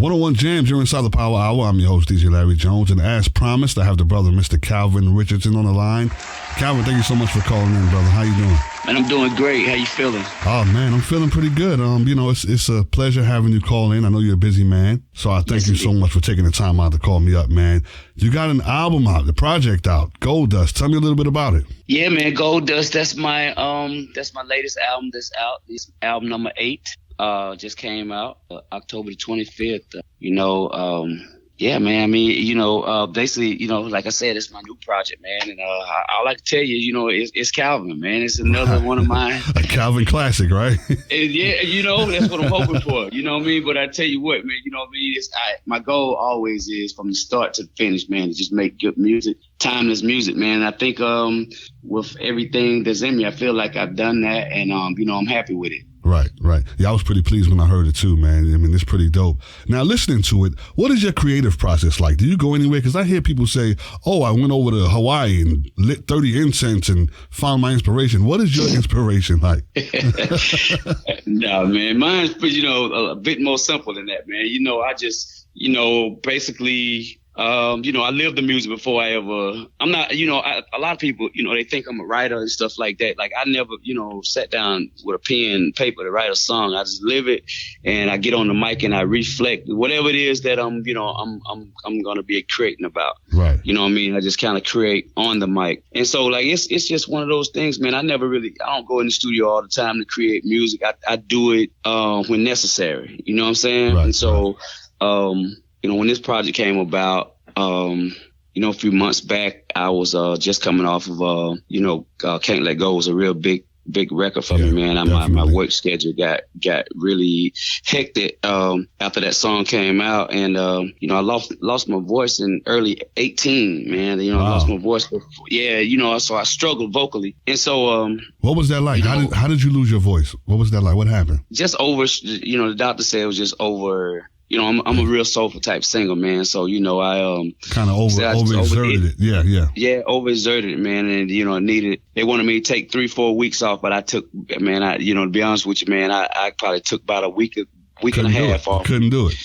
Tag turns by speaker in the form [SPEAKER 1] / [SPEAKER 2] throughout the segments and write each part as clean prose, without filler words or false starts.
[SPEAKER 1] 101 Jams, you're inside the Power Hour. I'm your host, DJ Larry Jones. And as promised, I have the brother, Mr. Calvin Richardson, on the line. Calvin, thank you so much for calling in, brother. How you doing?
[SPEAKER 2] Man, I'm doing great. How you feeling?
[SPEAKER 1] Oh, man, I'm feeling pretty good. It's a pleasure having you call in. I know you're a busy man, so I thank you so much for taking the time out to call me up, man. You got an album out, the project out, Gold Dust. Tell me a little bit about it.
[SPEAKER 2] Yeah, man, Gold Dust. That's my latest album that's out. It's album number 8. Just came out October the 25th. Yeah, man. I mean, basically, like I said, it's my new project, man. And all I can tell you, it's Calvin, man. It's another one of mine.
[SPEAKER 1] A Calvin classic, right?
[SPEAKER 2] Yeah, that's what I'm hoping for. You know what I mean? But I tell you what, man. You know what I mean? My goal always is from the start to the finish, man, to just make good music, timeless music, man. I think with everything that's in me, I feel like I've done that, and I'm happy with it.
[SPEAKER 1] Right. Yeah, I was pretty pleased when I heard it too, man. I mean, it's pretty dope. Now, listening to it, what is your creative process like? Do you go anywhere? Because I hear people say, oh, I went over to Hawaii and lit 30 incense and found my inspiration. What is your inspiration like?
[SPEAKER 2] No, man, mine's, a bit more simple than that, man. I just, basically... I lived the music before I'm not, a lot of people, they think I'm a writer and stuff like that. Like I never, sat down with a pen and paper to write a song. I just live it and I get on the mic and I reflect whatever it is that I'm going to be creating about.
[SPEAKER 1] Right.
[SPEAKER 2] You know what I mean? I just kind of create on the mic. And so like, it's just one of those things, man. I don't go in the studio all the time to create music. I do it, when necessary. You know what I'm saying?
[SPEAKER 1] Right,
[SPEAKER 2] and so, when this project came about, a few months back, I was just coming off of, Can't Let Go was a real big record for me, man. My work schedule got really hectic after that song came out, and I lost my voice in early 18, man. I lost my voice before, so I struggled vocally, and so
[SPEAKER 1] what was that like? How did you lose your voice? What was that like? What happened?
[SPEAKER 2] Just over, the doctor said it was just over. I'm a real soulful type singer, man. So, I
[SPEAKER 1] kind of overexerted it. Yeah.
[SPEAKER 2] Yeah, overexerted it, man. And, they wanted me to take 3-4 weeks off, but I took, man, to be honest with you, man, I probably took about a week and a half off.
[SPEAKER 1] Couldn't do it.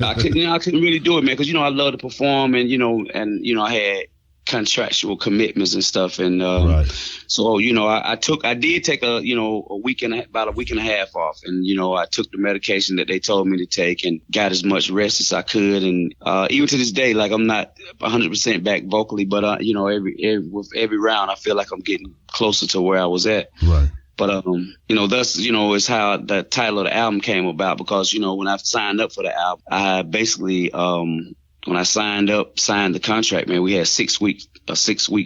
[SPEAKER 2] I couldn't really do it, man, because, I love to perform and, I had contractual commitments and stuff, and
[SPEAKER 1] right.
[SPEAKER 2] So I did take about a week and a half off, and I took the medication that they told me to take and got as much rest as I could, and even to this day, like I'm not 100% back vocally, but with every round I feel like I'm getting closer to where I was at.
[SPEAKER 1] Right.
[SPEAKER 2] But thus is how the title of the album came about, because when I signed up for the album, I basically when I signed the contract, man, we had a 6-week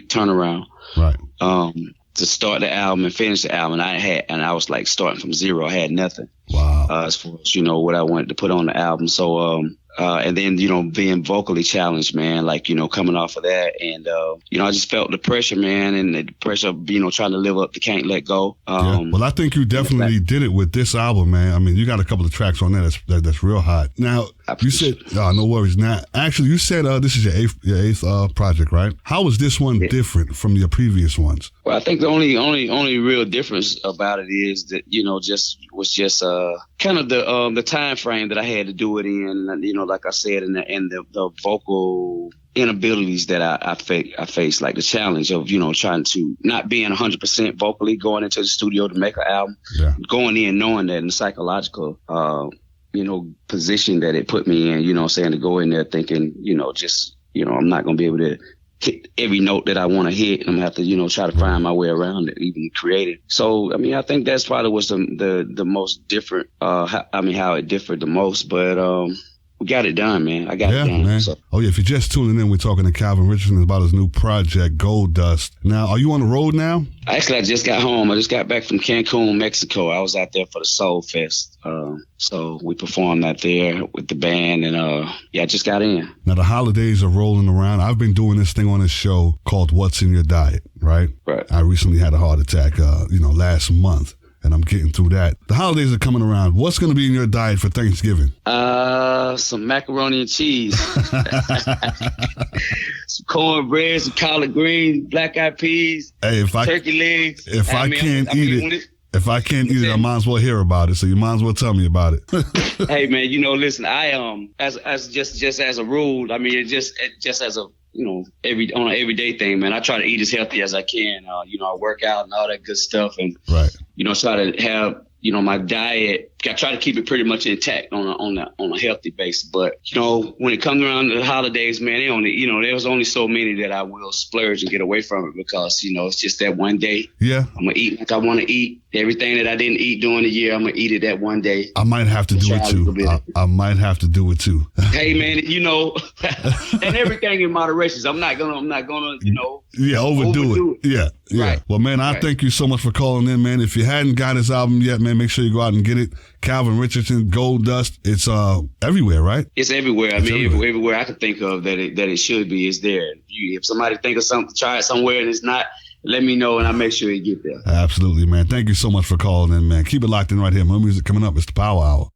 [SPEAKER 2] turnaround.
[SPEAKER 1] Right.
[SPEAKER 2] To start the album and finish the album. And I was like starting from zero. I had nothing.
[SPEAKER 1] Wow.
[SPEAKER 2] As far as, what I wanted to put on the album. So, and then, being vocally challenged, man, like, coming off of that. And, I just felt the pressure, man, and the pressure of, trying to live up to Can't Let Go.
[SPEAKER 1] Well, I think you definitely did it with this album, man. I mean, you got a couple of tracks on there that's real hot. Now, you said, no worries. Now, actually, you said this is your eighth project, right? How was this one different from your previous ones?
[SPEAKER 2] Well, I think the only real difference about it is that, just kind of the time frame that I had to do it in, like I said, and the vocal inabilities that I face, like the challenge of, trying to not being 100% vocally going into the studio to make an album, going in knowing that in the psychological, position that it put me in, to go in there thinking, I'm not going to be able to hit every note that I want to hit, and I'm going to have to, try to find my way around it, even create it. So, I mean, I think that's probably was the most different, how it differed the most, but, we got it done, man. I got it done.
[SPEAKER 1] Man.
[SPEAKER 2] So.
[SPEAKER 1] Oh, yeah. If you're just tuning in, we're talking to Calvin Richardson about his new project, Gold Dust. Now, are you on the road now?
[SPEAKER 2] Actually, I just got home. I just got back from Cancun, Mexico. I was out there for the Soul Fest. So we performed out there with the band, and I just got in.
[SPEAKER 1] Now, the holidays are rolling around. I've been doing this thing on this show called What's in Your Diet, right?
[SPEAKER 2] Right.
[SPEAKER 1] I recently had a heart attack, last month. And I'm getting through that. The holidays are coming around. What's going to be in your diet for Thanksgiving?
[SPEAKER 2] Some macaroni and cheese. Some cornbread, some collard greens, black-eyed peas,
[SPEAKER 1] hey,
[SPEAKER 2] turkey legs.
[SPEAKER 1] If I can't eat it, If I can't eat it, I might as well hear about it. So you might as well tell me about it.
[SPEAKER 2] Hey man, listen, I as just as a rule, I mean, it just as a on an everyday thing, man. I try to eat as healthy as I can. I work out and all that good stuff, and
[SPEAKER 1] right.
[SPEAKER 2] Try to have my diet. I try to keep it pretty much intact on a healthy basis. But when it comes around to the holidays, man, there's only so many that I will splurge and get away from it because it's just that one day.
[SPEAKER 1] Yeah,
[SPEAKER 2] I'm gonna eat like I want to eat. Everything that I didn't eat during the year, I'm gonna eat it that one day.
[SPEAKER 1] I might have to do it too. I might have to do it too.
[SPEAKER 2] Hey man, and everything in moderation. I'm not gonna overdo it.
[SPEAKER 1] Yeah. Right. Well, man, I thank you so much for calling in, man. If you hadn't got his album yet, man, make sure you go out and get it. Calvin Richardson, Gold Dust. It's everywhere, right?
[SPEAKER 2] It's everywhere. Everywhere I can think of that it should be is there. If somebody think of something, try it somewhere and it's not, let me know and I'll make sure you get there.
[SPEAKER 1] Absolutely, man. Thank you so much for calling in, man. Keep it locked in right here. More music coming up. It's the Power Hour.